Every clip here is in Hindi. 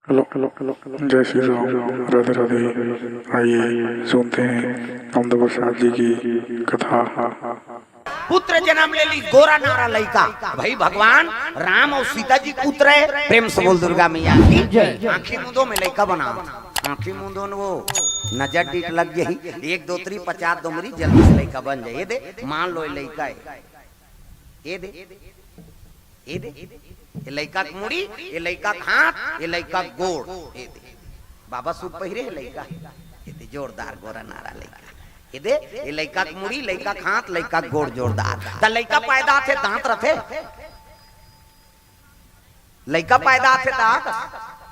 हेलो हेलो हेलो जय श्री राम, राधे राधे। आइए सुनते हैं अमदा प्रसाद जी की कथा। पुत्र जन्म ले ली गोरा नारा लड़का। भाई भगवान राम और सीता जी पुत्र है। प्रेम से बोल दुर्गा मैया की। आंखी मुंदो में लड़का बना, आंखी मुंदो वो नजर डीट लग गई। 1 2 3 50 डोमरी जल्दी से लड़का बन जाए। ये दे मान लो लड़का है, ये दे ये दे ये लड़का मुड़ी, ये लड़का हाथ, ये लड़का गोड़। ये दे बाबा सूट पहिरे लड़का, ये दे जोरदार गोरा नारा लड़का। ये दे ये लड़का मुड़ी, लड़का हाथ, लड़का गोड़ जोरदार। त लड़का पैदा थे दांत रथे, लड़का पैदा थे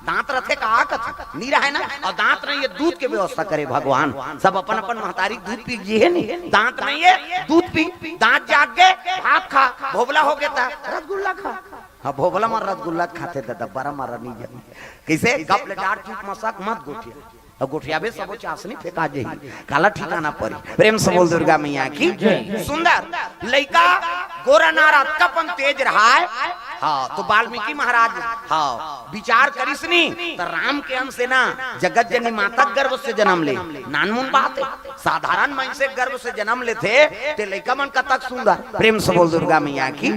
दांत रथे का आकत नीरा है ना। और दांत नहीं है दूध के व्यवस्था करे भगवान। सब अपन अपन महतारी दूध पी जी है नहीं, दांत नहीं है दूध पी। दांत जाग गए भात खा, भोबला हो गया रसगुल्ला खा। हाँ भोबला मार रसगुल्ला खाते थे दब्बारा मारा नहीं जम कैसे कप ले डार चूक मसाक मत गोठिया और गोठिया भी सब चासनी फेंका जाए काला ठिकाना पर। प्रेम से बोल दुर्गा मैया की। सुंदर लड़का गोरा नारा तपन तेज रहा है। हाँ तो वाल्मीकि महाराज हाँ विचार करिसनी तो राम के अंश से ना जगत जननी माता गर्भ से जन्म ले। नानमुन बात है, साधारण मन से गर्भ से जन्म लेते ते लड़का मन का तक सुंदर। प्रेम से बोल दुर्गा मैया की।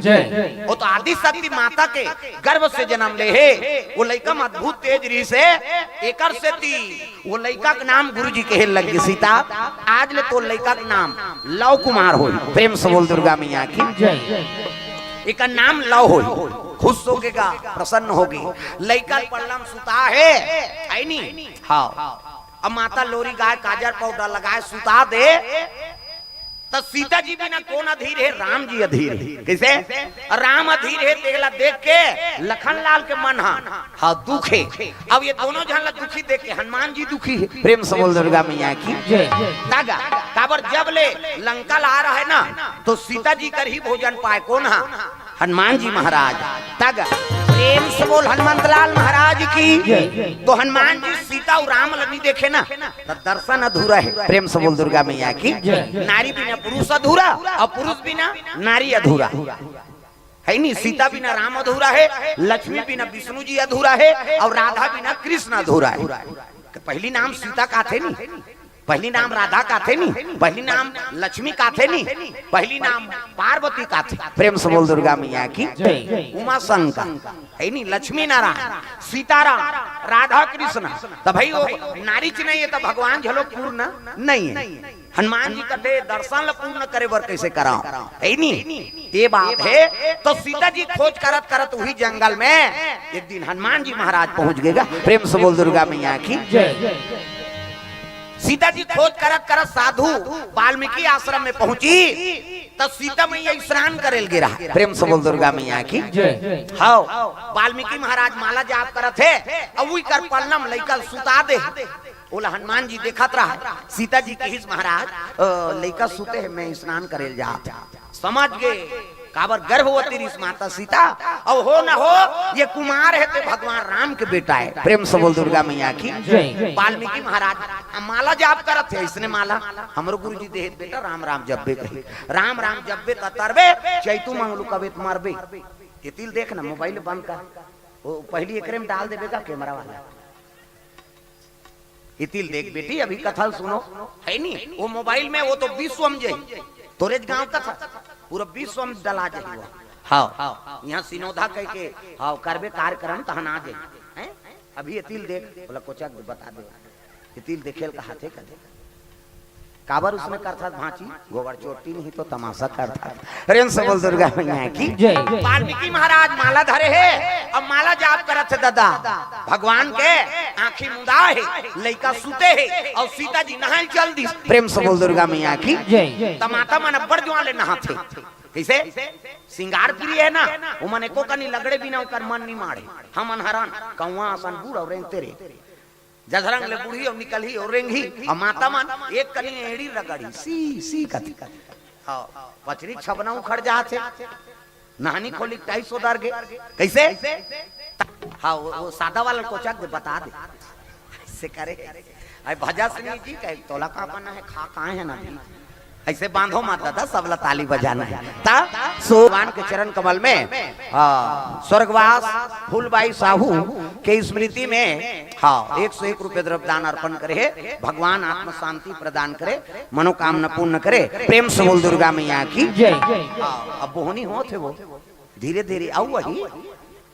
वो तो आदि शक्ति माता के गर्भ से जन्म ले है। वो लड़का अद्भुत तेज रही से एकर से ती वो लड़का का नाम गुरुजी के लग गई सीता। आज ले तो लड़का का नाम लव कुमार हो। प्रेम से बोल दुर्गा मैया की। एक नाम लव हो, खुश होगेगा प्रसन्न होगी। लड़का पल्लम सुता है नहीं। हाँ अब माता लोरी गाय काजर पाउडर लगाए सुता दे तो सीता जी बिना कौन अधीर है, राम जी अधीर है। कैसे राम अधीर है तेला देख के लखन लाल के मन हाँ दुख है। अब ये दोनों जन दुखी देख के हनुमान जी दुखी है। प्रेम से बोल दुर्गा मैया की। दागा काबर जब ले लंका ला रहा है ना तो सीता जी कर ही भोजन पाए कौन हनुमान जी महाराज। तागा प्रेम से बोल हनुमंत लाल महाराज की। तो हनुमान जी सीता और राम लगी देखे ना तो दर्शन अधूरा है। प्रेम से बोल दुर्गा मैया की। नारी बिना पुरुष अधूरा और पुरुष बिना नारी अधूरा है नहीं। सीता बिना राम अधूरा है, लक्ष्मी बिना विष्णु जी अधूरा है और राधा बिना कृष्ण अधूरा है। पहली नाम सीता का थे नहीं, पहली नाम राधा का थे नहीं, पहली नाम लक्ष्मी का थे नहीं, पहली नाम पार्वती का थे। प्रेम से बोल दुर्गा मैया की। उमा शंकर है नहीं, लक्ष्मी नारायण सीताराम राधा कृष्ण। तो भाई वो नारी च नहीं है तो भगवान झलो पूर्ण नहीं है। हनुमान जी कटे दर्शन पूर्ण करे बर कैसे कराओ है नहीं, ये बात है। तो सीता जी खोज करत करत वही जंगल में एक दिन हनुमान जी महाराज पहुंच गएगा। प्रेम से बोल दुर्गा मैया की। सीता जी खोज करत करत साधु वाल्मीकि आश्रम में पहुंची तो सीता मैया स्नान करेल गिरा। प्रेम से बोल दुर्गा मैया की। हाँ वाल्मीकि महाराज माला जाप करत है अब वही कर पल्लम लइका सुता दे। बोला हनुमान जी देखत रहा सीता जी के हिस महाराज लइका सुते है मैं स्नान करेल जा। समझ गए काबर गर्भवती रिस माता सीता। अब हो न हो ये कुमार है तो भगवान राम के बेटा है। प्रेम से बोल दुर्गा मैया की। वाल्मीकि महाराज माला जाप करत थे इसने माला हमरो गुरु जी देह बेटा राम राम जब्बे कही राम राम जब्बे तरबे चैतू मंगलू कबे मारबे। ये तिल देखना मोबाइल बंद कर वो पहली एकरे में डाल देबेगा कैमरा वाला। ये तिल देख बेटी अभी कथा सुनो है नहीं वो मोबाइल में वो तो विश्व में जाए तोरे गांव का था पूरा विश्व में डला जाए। हाँ यहाँ सिनोधा कह के हाँ करबे कार्यक्रम तहन आ जाए। अभी ये तिल देख बोला कोचा बता दे ये तिल देखेल का हाथे का देख काबर उसमें करता भांची गोबर चोटी नहीं तो तमाशा करता। प्रेम से बोल दुर्गा मैया की। वाल्मीकि महाराज माला धरे है अब माला जाप करत थे दादा भगवान के आंखी मुदा है लइका सुते है और सीता जी नहाल चल दी। प्रेम से बोल दुर्गा मैया की। तमाता मन अब्बर जुआले नहाते कैसे सिंगार प्रिय है ना वो मन एको कनी लगड़े बिना ओकर मन नहीं मारे। हम अनहरान कौवा आसन बूढ़ और तेरे जधरंग ले बुढ़ी और निकली और रेंगी और माता मन एक कनी एड़ी रगड़ी सी सी कथी हां पचरी छबना उखड़ जाते नहानी खोली 250 दर गे कैसे। हां वो सादा वाला कोचक दे बता दे ऐसे करे आई भजा सिंह जी कहे तोला का बना है खा काहे है ना ऐसे बांधो माता था सबला ताली बजाना है ता भगवान के चरण कमल में स्वर्गवास फूलबाई साहू के स्मृति में 101 रुपए द्रव्यदान अर्पण करे। भगवान आत्म शांति प्रदान करे, मनोकामना पूर्ण करे। प्रेम से बोल दुर्गा मैया की जय। अब बोहनी हो थे वो धीरे धीरे आऊ वही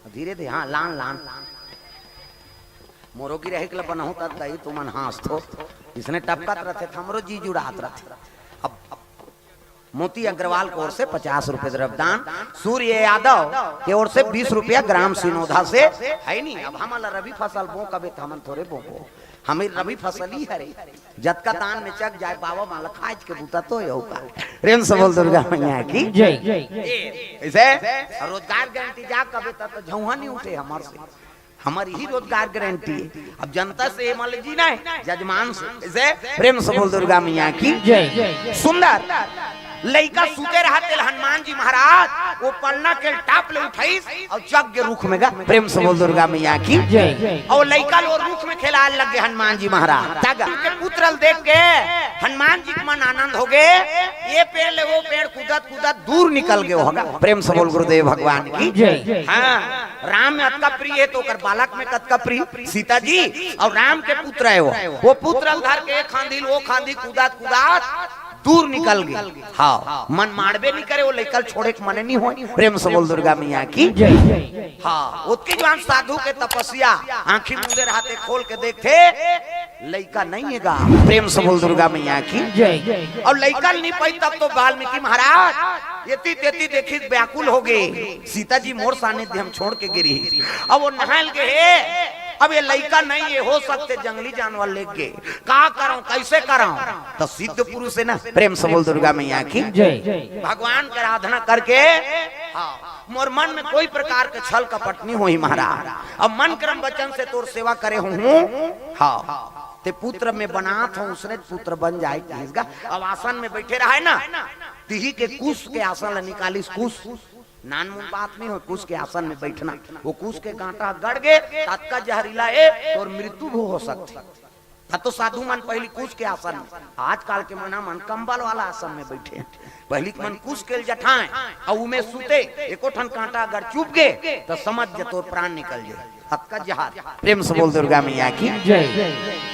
धीरे धीरे हाँ लान लान मोरो की रहे के बना होता दही तुमन हास थो इसने टपकत रहे हमरो जी जुड़ात रहे। अब मोती अग्रवाल की ओर से 50 रुपए द्रव्यदान, सूर्य यादव की ओर से 20 रुपया ग्राम सिनोधा से है नहीं। अब हम रबी फसल बो कबे हमन थोड़े बो हमें रबी फसल ही हरे जत का दान में चक जाए बाबा माला खाज के बूता तो यू का। प्रेम से बोल दुर्गा मैया की जय। ऐसे रोजगार गारंटी जा कबे तो झौहा नहीं उठे हमार से, हमारी ही रोजगार गारंटी है। अब जनता से मान लीजिए ना जजमान से प्रेम से बोल दुर्गा मैया की जय। सुंदर लइका सूते रहते हनुमान जी महाराज वो पन्ना के टाप ले उठाई और जग के रुख में गा। प्रेम से बोल दुर्गा मैया की जय। और लइका लो रुख में खेला लगे हनुमान जी महाराज तग के पुत्रल देख के हनुमान जी के मन आनंद हो गए। ये पेड़ ले वो पेड़ कूदत कूदत दूर निकल गए होगा। प्रेम से बोल गुरुदेव भगवान की जय। हाँ राम में अतका प्रिय है तो कर बालक में कतका प्रिय सीता जी और राम के पुत्र है वो पुत्रल धर के खांदी वो खांदी कूदत कूदत दूर निकल गए। हाँ मन मारबे नहीं करे वो लेकर छोड़े के मने नहीं हो। प्रेम से बोल दुर्गा मैया की जय। हाँ उसके जवान साधु के तपस्या आंखी मुंदे रहते खोल के देखते लइका नहीं है गा। प्रेम से बोल दुर्गा मैया की जय। और लइका नहीं पाई तब तो वाल्मीकि महाराज येती तेती देखी व्याकुल हो गए। सीता जी मोर सानिध्य हम छोड़ के गिरी। अब वो नहाल के है अब ये लइका नहीं ये हो सकते जंगली जानवर लेके का करूं कैसे कराऊं तो सिद्ध पुरुष है ना। प्रेम से बोल दुर्गा मैया की जय। भगवान की आराधना करके हाँ मोर मन में कोई प्रकार के छल कपट नहीं हुई महाराज। अब मन क्रम वचन से तोर सेवा करे हूँ हाँ ते पुत्र में बनात हूँ उसने पुत्र बन जाए। अब आसन में बैठे रहा है ना तिही के कुश के आसन निकाली कुश नान मुन बात नहीं हो। कुश के आसन में बैठना वो कुश के कांटा गड़ गए तत्का जहरीला है और मृत्यु भी हो सकती। तो साधु मन पहली कुश के आसन में आजकल के मना मन कंबल वाला आसन में बैठे पहली मन कुश के जठाए और उमे सुते एको ठन कांटा अगर चुप गए तो समझ जे तो प्राण निकल जाए तत्का जहाज। प्रेम से बोल दुर्गा मैया की जय।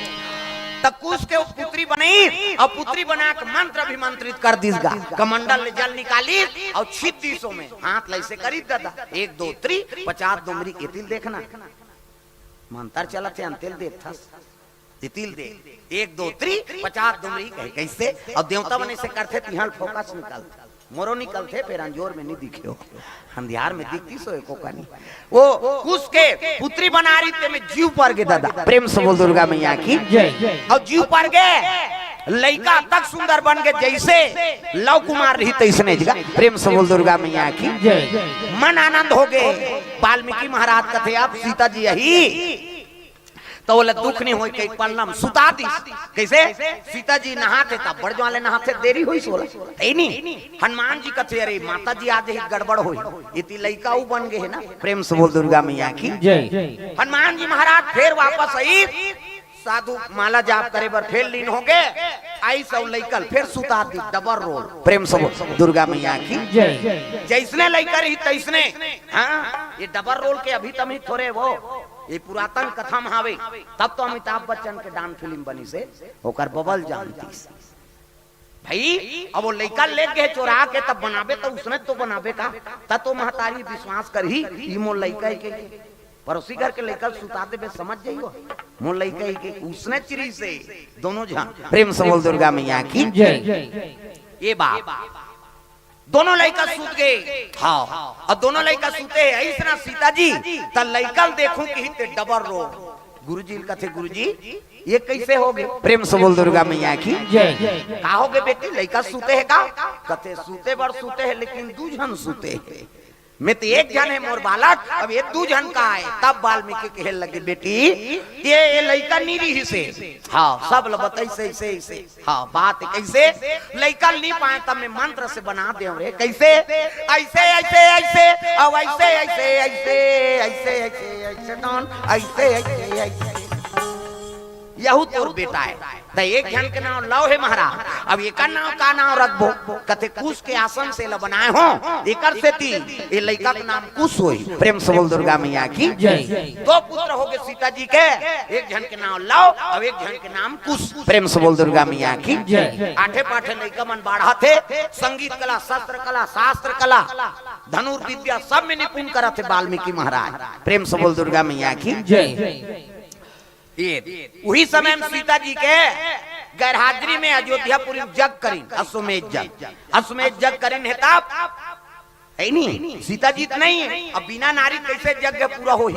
कुश के पुत्री बनी और पुत्री बना के मंत्र अभिमंत्रित कर दीसगा कमंडल ले जल निकाली और छिप दिसों में हाथ लैसे करी दादा 1 2 3 50 डुमरी के तिल देखना मंत्र चला थे अंतिल देख था तिल दे 1 2 3 50 डुमरी कहे कैसे और देवता बने से करते तिहाल फोकस निकलता मोरो निकलते फिर अंजोर में नहीं दिखे हो अंधियार में दिखती सो एको का नहीं। वो कुश के पुत्री बना रही थे में जीव पर गए दादा। प्रेम से बोल दुर्गा मैया की जय। और जीव पर गए लइका तक सुंदर बन गए जैसे लव कुमार रही तैसने जगह। प्रेम से बोल दुर्गा मैया की जय। मन आनंद हो गए। वाल्मीकि महाराज कथे आप सीता जी यही तो बोले दुख नहीं हो कई पलम सुता दी कैसे सीता जी नहाते तब बड़ वाले नहाते देरी हुई सोला नहीं हनुमान जी कथे अरे माता जी आज ही गड़बड़ हुई इति लइका उ बन गए है ना। प्रेम से बोल दुर्गा मैया की जय। हनुमान जी महाराज फिर वापस आई साधु माला जाप करे बर फिर लीन हो गए आई सब लइकल फिर सुता दी डबल रोल। प्रेम से बोल दुर्गा मैया की जय। जैसने लइका रही तैसने हाँ ये डबल रोल के अभी तम ही थोड़े वो ये पुरातन कथा में हावे तब तो अमिताभ बच्चन के डांस फिल्म बनी से होकर बबल जानती भाई। अब वो लइका ले गए चोरा के तब बनाबे तो उसने तो बनाबे का तब तो महतारी विश्वास कर ही मो लइका के पड़ोसी घर के लइका सुता दे समझ जाइयो मो लइका के उसने चिरी से दोनों जहां। प्रेम से बोल दुर्गा मैया की जय। ये बाप दोनों लइका सूत गए हाँ और दोनों लइका सूते ऐसा सीता जी त लइकल देखूं कि ते डबल रो गुरुजी कथे गुरुजी ये कैसे हो गए। प्रेम से बोल दुर्गा मैया की जय। का हो गए बेटी लइका सूते है का कथे सूते बर सूते है लेकिन दू जन सूते है मैं तो एक जन है मोर बालक अब ये 2 जन का है। तब वाल्मीकि कहे लगे बेटी ये लइका नीरी ही से हाँ सब बताई से ऐसे हाँ बात कैसे लइका नहीं पाए तब मैं मंत्र से बना दे रे कैसे ऐसे ऐसे ऐसे अब ऐसे ऐसे ऐसे ऐसे ऐसे ऐसे ऐसे ऐसे यहू तोर बेटा है। तो एक जन के नाम लव है महाराज। अब एक नाम का नाम रखबो कथे कुश के आसन से ल बनाए हो एकर से ती ये लड़का का नाम कुश होई। प्रेम से बोल दुर्गा मैया की जय। दो पुत्र हो गए सीता जी के, एक जन के नाम लव और एक जन के नाम कुश। प्रेम से बोल दुर्गा मैया की जय। आठे पाठे लड़का मन बाढ़ा थे, संगीत कला, शस्त्र कला, शास्त्र कला, धनुर्विद्या सब में निपुण करा थे वाल्मीकि महाराज। प्रेम से बोल दुर्गा मैया की जय। वही समय में सीता जी के गैरहाजिरी में अयोध्यापुरी जग करीन अश्वमेध जग। अश्वमेध जग करीन है तब है नहीं सीता जी तो नहीं है। अब बिना नारी कैसे यज्ञ पूरा हो?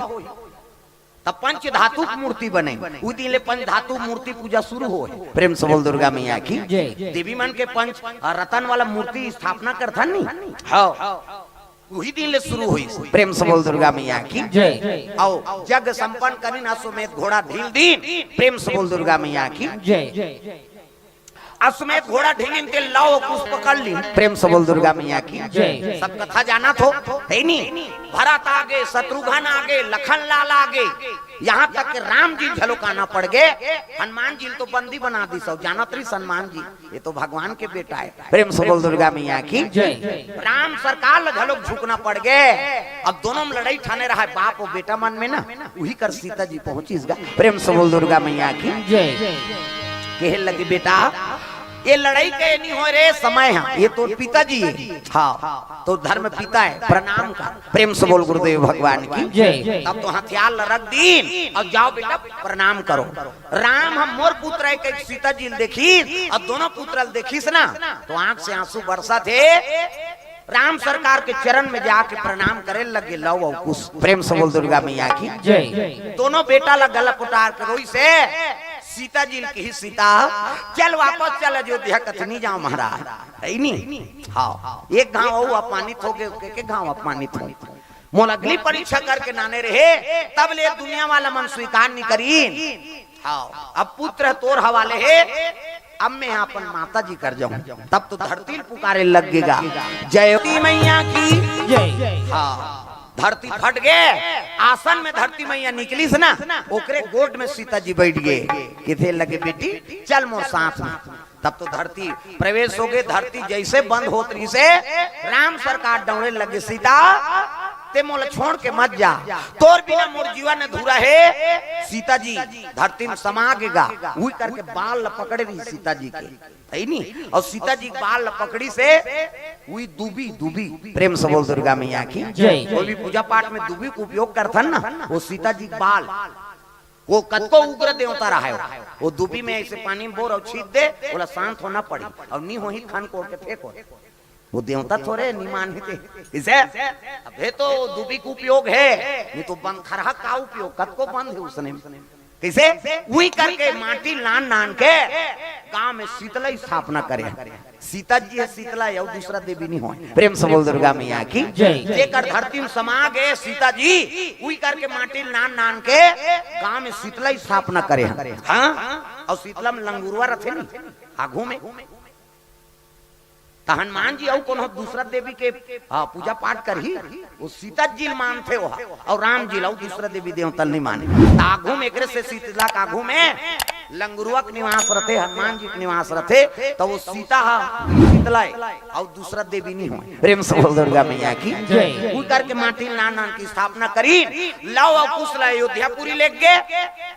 तब पंच धातु मूर्ति बने, उस दिन ले पंच धातु मूर्ति पूजा शुरू हो। प्रेम से बोल दुर्गा मैया की जय। देवी मन के पंच रतन वाला मूर्ति स्थापना करता नहीं हाँ वही दिन ले शुरू हुई। प्रेम से बोल दुर्गा मैया की जय। आओ जग संपन्न करीन अश्वमेध घोड़ा ढील दीन। प्रेम से बोल दुर्गा मैया की जय। अश्वमेध घोड़ा ढीलिन के लव कुश पकड़ ली। प्रेम से बोल दुर्गा मैया की जय। सब कथा जाना थो है नहीं। भरत आगे, शत्रुघ्न आगे, लखन लाल आगे, यहाँ तक के राम जी झलोकाना पड़ गए। हनुमान जी तो बंदी बना दी सब जानत रही। हनुमान जी ये तो भगवान के बेटा है। प्रेम से बोल दुर्गा मैया की जय। राम सरकार झलोक झुकना पड़ गए। अब दोनों में लड़ाई ठाने रहा है बाप और बेटा मन में ना, वही कर सीता जी पहुंची। प्रेम से बोल दुर्गा मैया की जय। कहे लगे बेटा ये लड़ाई के नहीं हो रे समय है, ये तो पिताजी है हाँ तो धर्म पिता है प्रणाम कर। प्रेम से बोल गुरुदेव भगवान की जय। तब तो हथियार रख दी और जाओ बेटा प्रणाम करो। राम हम मोर पुत्र है कि सीता जी देखी और दोनों पुत्र देखीस ना तो आंख से आंसू बरसा थे। राम सरकार के चरण में जाके प्रणाम करे लगे लव और कुश। प्रेम से बोल दुर्गा मैया की जय। दोनों बेटा ला गला पुटार करोई से सीता जी की ही सीता चल वापस चल अयोध्या कथनी जाओ महाराज है नहीं हाँ एक गांव अपमानित हो गए के गांव अपमानित हो मोल अगली परीक्षा करके नाने रहे तब ले दुनिया वाला मन स्वीकार नहीं करी हाँ अब पुत्र तोर हवाले है। अब मैं अपन माता जी कर जाऊं तब तो धरती पुकारे लगेगा जय मैया की जय। हाँ धरती फट गए, आसन में धरती मैया निकली से ना ओकरे गोद में सीता जी बैठ गए। किथे लगे बेटी चल मोर साथ में। तब तो धरती प्रवेश हो गए। धरती जैसे बंद होतरी से राम सरकार दौड़े लगे सीता ते मोला छोड़ के मत जा, तोर बिना मोर जीवन अधूरा है। सीता जी धरती में समा गेगा वही करके बाल पकड़ रही सीता जी के है नहीं और सीता जी बाल पकड़ी से वही दूबी दूबी। प्रेम से बोल दुर्गा मैया की जय। कोई भी पूजा पाठ में दूबी को उपयोग करता ना वो सीता जी बाल वो कतको उग्र देवता रहा है वो दूबी में ऐसे पानी में बोर और छीट दे बोला शांत होना पड़ी और नहीं हो ही खान कोड़ के फेंको। वो देवता थोड़े निमान ही थे इसे अबे तो दूबी का उपयोग है नहीं तो बंद खरहा का उपयोग कतको बंद है उसने कैसे वही करके माटी लान नान के गांव में शीतला स्थापना करे। सीता जी है शीतला या दूसरा देवी नहीं हो। प्रेम से बोल दुर्गा मैया की जय। जेकर धरती में समा गए सीता जी वही करके माटी लान नान के गांव में शीतला स्थापना करे हाँ और शीतला में लंगुरवा रथे नहीं आगू में हनुमान जी और कोनो दूसरा देवी के पूजा पाठ कर ही वो सीता जी मानते हो और राम जी लाओ दूसरा देवी देवता नहीं माने। आगू में एक से शीतला कागू में लंगुरुआ के निवास रहते हनुमान जी के निवास रहते तो वो सीता शीतला और दूसरा देवी नहीं हो। प्रेम से बोल दुर्गा मैया की जय। वो करके माटी नान नान की स्थापना करी लव और कुश अयोध्यापुरी ले गए।